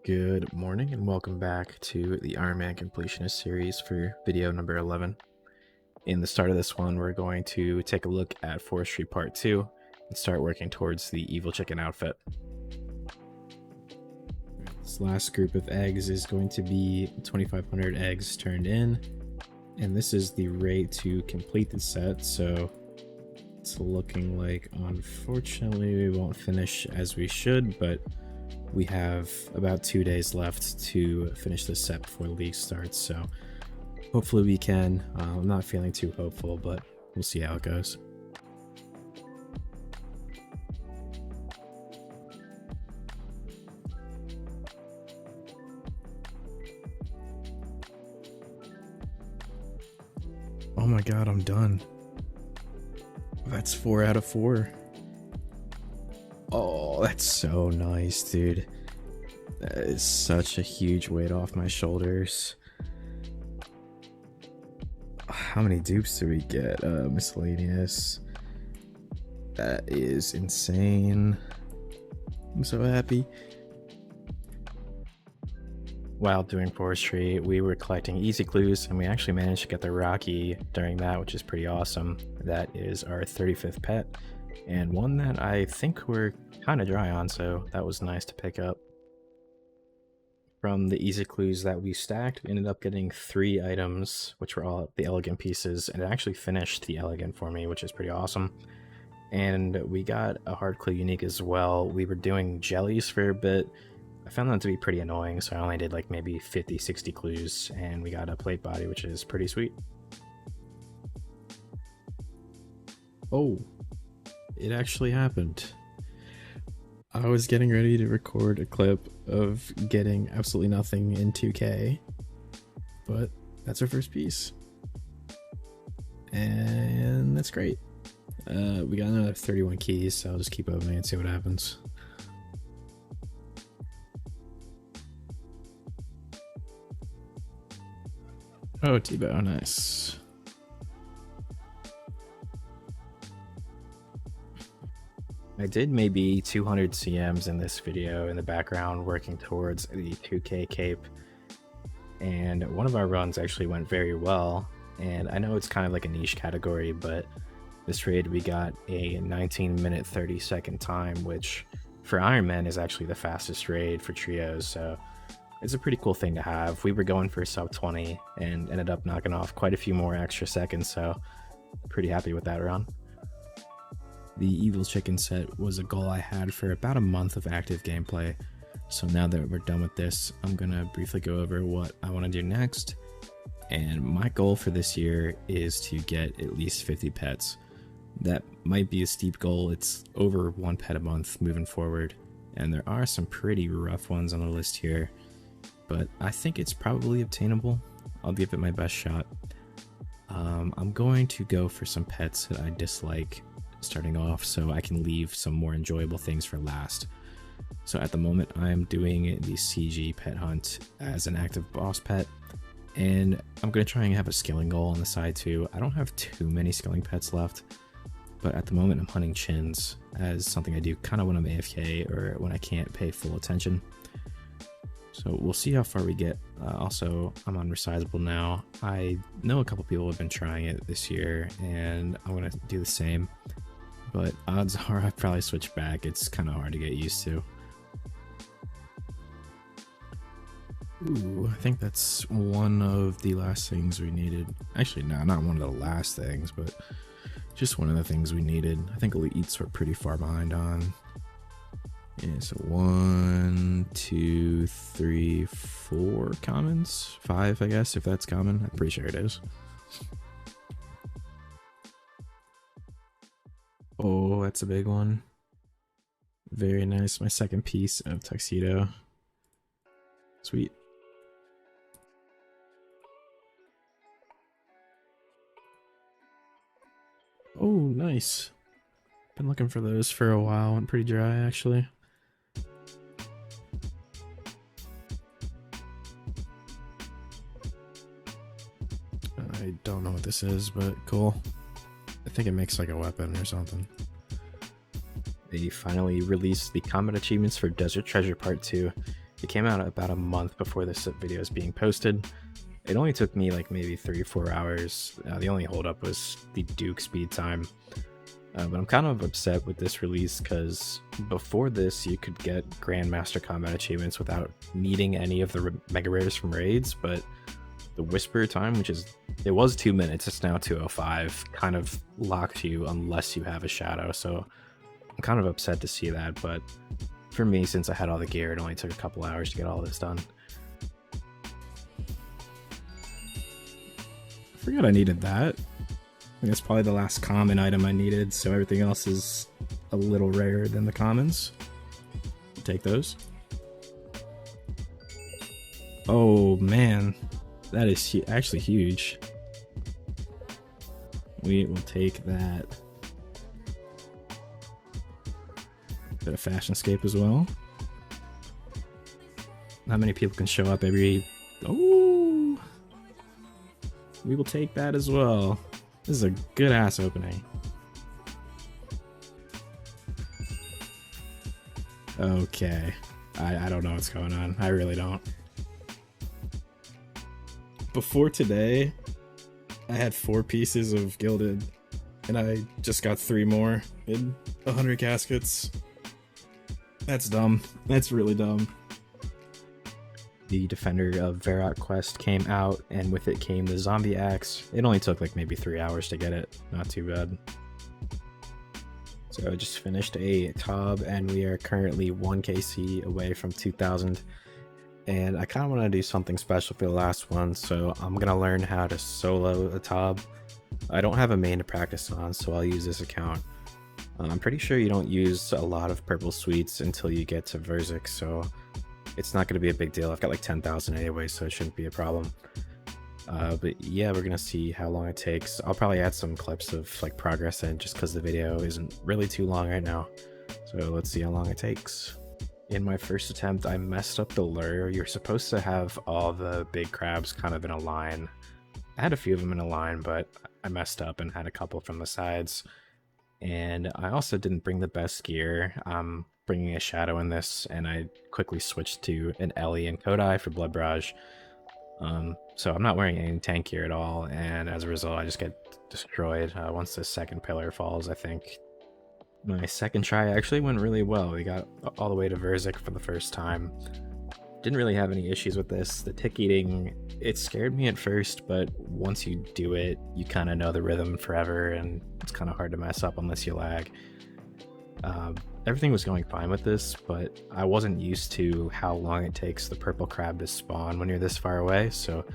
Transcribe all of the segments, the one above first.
Good morning and welcome back to the Ironman Completionist series for video number 11. In the start of this one, we're going to take a look at Forestry Part 2 and start working towards the Evil Chicken outfit. This last group of eggs is going to be 2,500 eggs turned in, and this is the rate to complete the set, so it's looking like unfortunately we won't finish as we should, but we have about 2 days left to finish this set before the league starts, so hopefully we can. I'm not feeling too hopeful, but we'll see how it goes. Oh my god, I'm done. That's 4 out of 4. Oh, that's so nice, dude. That is such a huge weight off my shoulders. How many dupes do we get? Miscellaneous. That is insane. I'm so happy. While doing forestry, we were collecting easy clues, and we actually managed to get the Rocky during that, which is pretty awesome. That is our 35th pet, and one that I think we're kind of dry on, so that was nice to pick up. From the easy clues that we stacked, we ended up getting 3 items, which were all the elegant pieces, and it actually finished the elegant for me, which is pretty awesome. And we got a hard clue unique as well. We were doing jellies for a bit. I found that to be pretty annoying, so I only did like maybe 50-60 clues, and we got a plate body, which is pretty sweet. Oh, it actually happened. I was getting ready to record a clip of getting absolutely nothing in 2K, but that's our first piece. And that's great. We got another 31 keys, so I'll just keep opening and see what happens. Oh, T-Bow, nice. I did maybe 200 CMs in this video in the background working towards the 2K cape, and one of our runs actually went very well, and I know it's kind of like a niche category, but this raid we got a 19-minute 30-second time, which for Ironman is actually the fastest raid for trios, so it's a pretty cool thing to have. We were going for sub 20 and ended up knocking off quite a few more extra seconds, so pretty happy with that run. The Evil Chicken set was a goal I had for about a month of active gameplay, so now that we're done with this, I'm gonna briefly go over what I want to do next. And my goal for this year is to get at least 50 pets. That might be a steep goal. It's over 1 pet a month moving forward, and there are some pretty rough ones on the list here, but I think it's probably obtainable. I'll give it my best shot. I'm going to go for some pets that I dislike starting off, so I can leave some more enjoyable things for last. So at the moment I'm doing the CG pet hunt as an active boss pet, and I'm going to try and have a skilling goal on the side too. I don't have too many skilling pets left, but at the moment I'm hunting chins as something I do kind of when I'm AFK or when I can't pay full attention. So we'll see how far we get. Also, I'm on Resizable now. I know a couple people have been trying it this year, and I'm going to do the same. But odds are I'd probably switch back. It's kind of hard to get used to. Ooh, I think that's one of the last things we needed. Actually, no, not one of the last things, but just one of the things we needed. I think elites were pretty far behind on. Yeah, so 1, 2, 3, 4 commons? 5, I guess, if that's common. I'm pretty sure it is. Oh, that's a big one. Very nice. My second piece of tuxedo. Sweet. Oh, nice. Been looking for those for a while. I'm pretty dry, actually. I don't know what this is, but cool. I think it makes like a weapon or something. They finally released the combat achievements for Desert Treasure Part 2, It came out about a month before this video is being posted. It only took me like maybe 3 or 4 hours. The only holdup was the Duke speed time. But I'm kind of upset with this release because before this you could get Grandmaster Combat achievements without needing any of the mega rares from raids, but the Whisper time, it was 2 minutes, it's now 2:05, kind of locks you unless you have a shadow, so I'm kind of upset to see that. But for me, since I had all the gear, it only took a couple hours to get all this done. I forgot I needed that. I think that's probably the last common item I needed, so everything else is a little rarer than the commons. Take those. Oh man, that is actually huge. We will take that. Bit of Fashionscape as well. Not many people can show up every... Oh! We will take that as well. This is a good ass opening. Okay. I don't know what's going on. I really don't. Before today, I had 4 pieces of Gilded, and I just got 3 more in 100 caskets. That's dumb. That's really dumb. The Defender of Varrock quest came out, and with it came the Zombie Axe. It only took like maybe 3 hours to get it. Not too bad. So I just finished a Tob, and we are currently 1 KC away from 2,000. And I kind of want to do something special for the last one, so I'm going to learn how to solo a Tob. I don't have a main to practice on, so I'll use this account. I'm pretty sure you don't use a lot of purple sweets until you get to Verzik, so it's not going to be a big deal. I've got like 10,000 anyway, so it shouldn't be a problem. But yeah, we're going to see how long it takes. I'll probably add some clips of like progress in just because the video isn't really too long right now. So let's see how long it takes. In my first attempt, I messed up the lure. You're supposed to have all the big crabs kind of in a line. I had a few of them in a line, but I messed up and had a couple from the sides. And I also didn't bring the best gear. I'm bringing a shadow in this, and I quickly switched to an Ellie and Kodai for Blood Barrage. So I'm not wearing any tank gear at all, and as a result I just get destroyed once the second pillar falls, I think. My second try actually went really well. We got all the way to Verzik for the first time. Didn't really have any issues with this. The tick eating, it scared me at first, but once you do it, you kind of know the rhythm forever, and it's kind of hard to mess up unless you lag. Everything was going fine with this, but I wasn't used to how long it takes the purple crab to spawn when you're this far away, so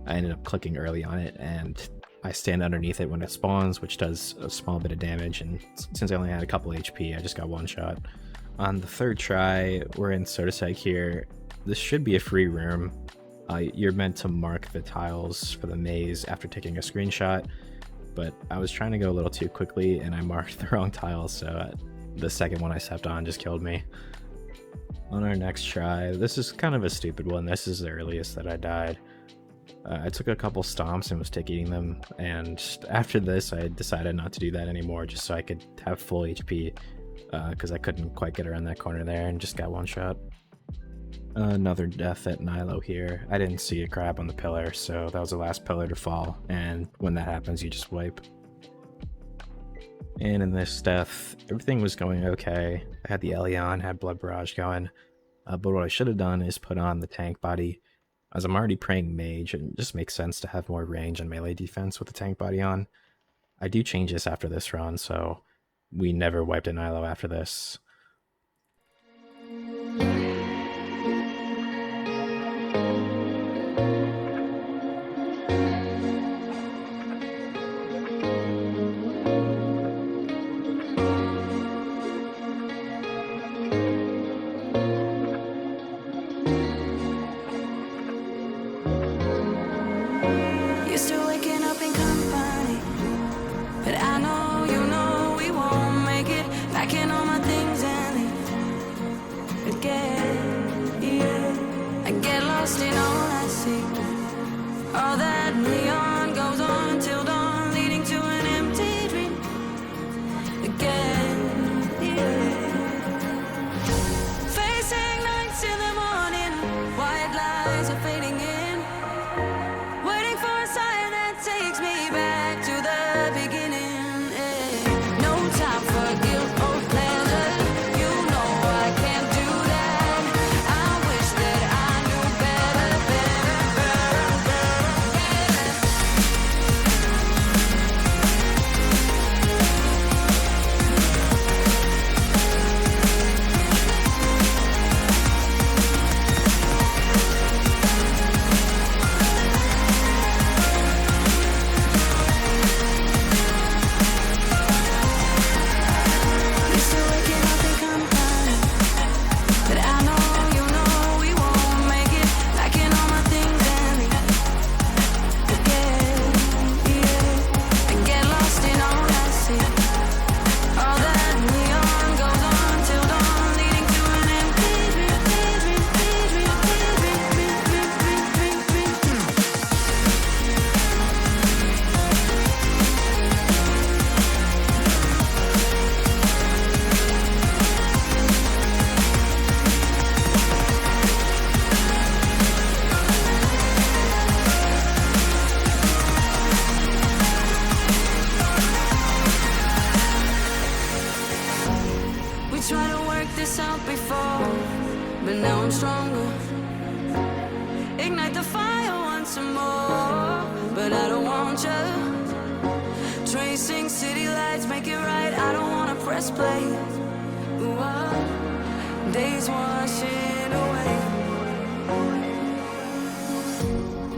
I ended up clicking early on it, and I stand underneath it when it spawns, which does a small bit of damage, and since I only had a couple HP, I just got one shot. On the third try, we're in Sodaseg here. This should be a free room. You're meant to mark the tiles for the maze after taking a screenshot, but I was trying to go a little too quickly and I marked the wrong tiles, so the second one I stepped on just killed me. On our next try, this is kind of a stupid one. This is the earliest that I died. I took a couple stomps and was tick eating them, and after this I decided not to do that anymore just so I could have full HP, because I couldn't quite get around that corner there and just got one shot. Another death at Nilo here. I didn't see a crab on the pillar, so that was the last pillar to fall, and when that happens you just wipe. And in this death, everything was going okay. I had the Elion, had Blood Barrage going, but what I should have done is put on the tank body. As I'm already praying mage, it just makes sense to have more range and melee defense with the tank body on. I do change this after this run, so we never wiped a Nilo after this. Ignite the fire once more, but I don't want you. Tracing city lights, make it right. I don't wanna press play. Ooh, days washing away.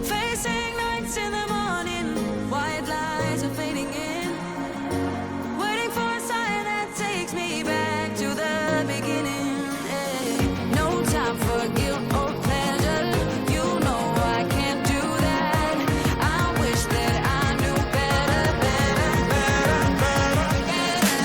Facing nights in the morning, white lies are fading in. Waiting for a sign that takes me back to the beginning. Yeah. No time for guilt or pleasure. You know I can't do that. I wish that I knew better, better, better, better,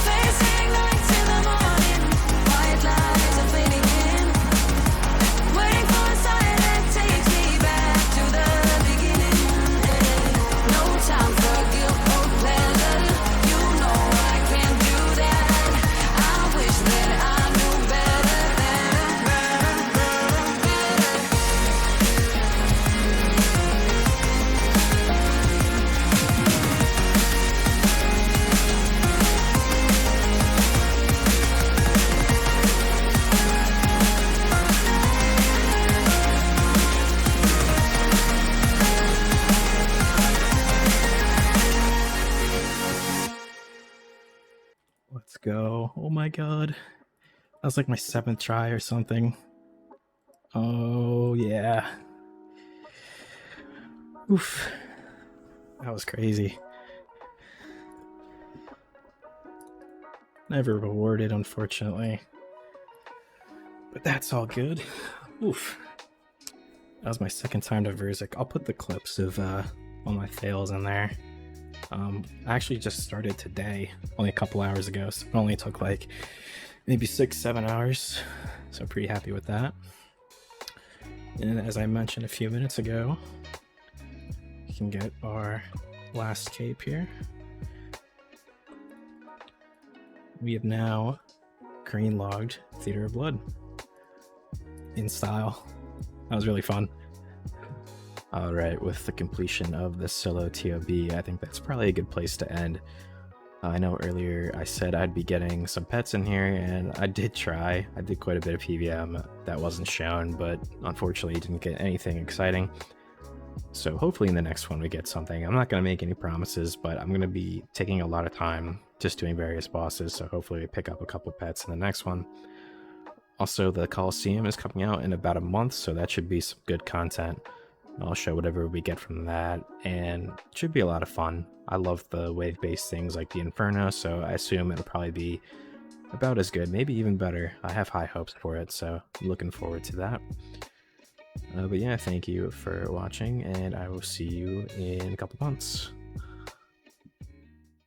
facing nights in the morning, white lies are fading in. Waiting for a sign that takes me back to the beginning. Yeah. No time for guilt or pleasure. You know I can't do that. I wish that I knew better, better, better, better, better. Let's go. Oh my god. That was like my 7th try or something. Oh yeah. Oof. That was crazy. Never rewarded, unfortunately. But that's all good. Oof. That was my 2nd time to Verzik. I'll put the clips of all my fails in there. I actually just started today, only a couple hours ago, so it only took like maybe 6-7 hours, so I'm pretty happy with that. And as I mentioned a few minutes ago, you can get our last cape here. We have now green logged Theater of Blood in style. That was really fun. Alright, with the completion of the solo TOB, I think that's probably a good place to end. I know earlier I said I'd be getting some pets in here, and I did try. I did quite a bit of PVM that wasn't shown, but unfortunately didn't get anything exciting. So hopefully in the next one we get something. I'm not going to make any promises, but I'm going to be taking a lot of time just doing various bosses, so hopefully we pick up a couple pets in the next one. Also, the Coliseum is coming out in about a month, so that should be some good content. I'll show whatever we get from that, and it should be a lot of fun. I love the wave-based things like the Inferno, so I assume it'll probably be about as good, maybe even better. I have high hopes for it, so I'm looking forward to that. But yeah, thank you for watching, and I will see you in a couple months.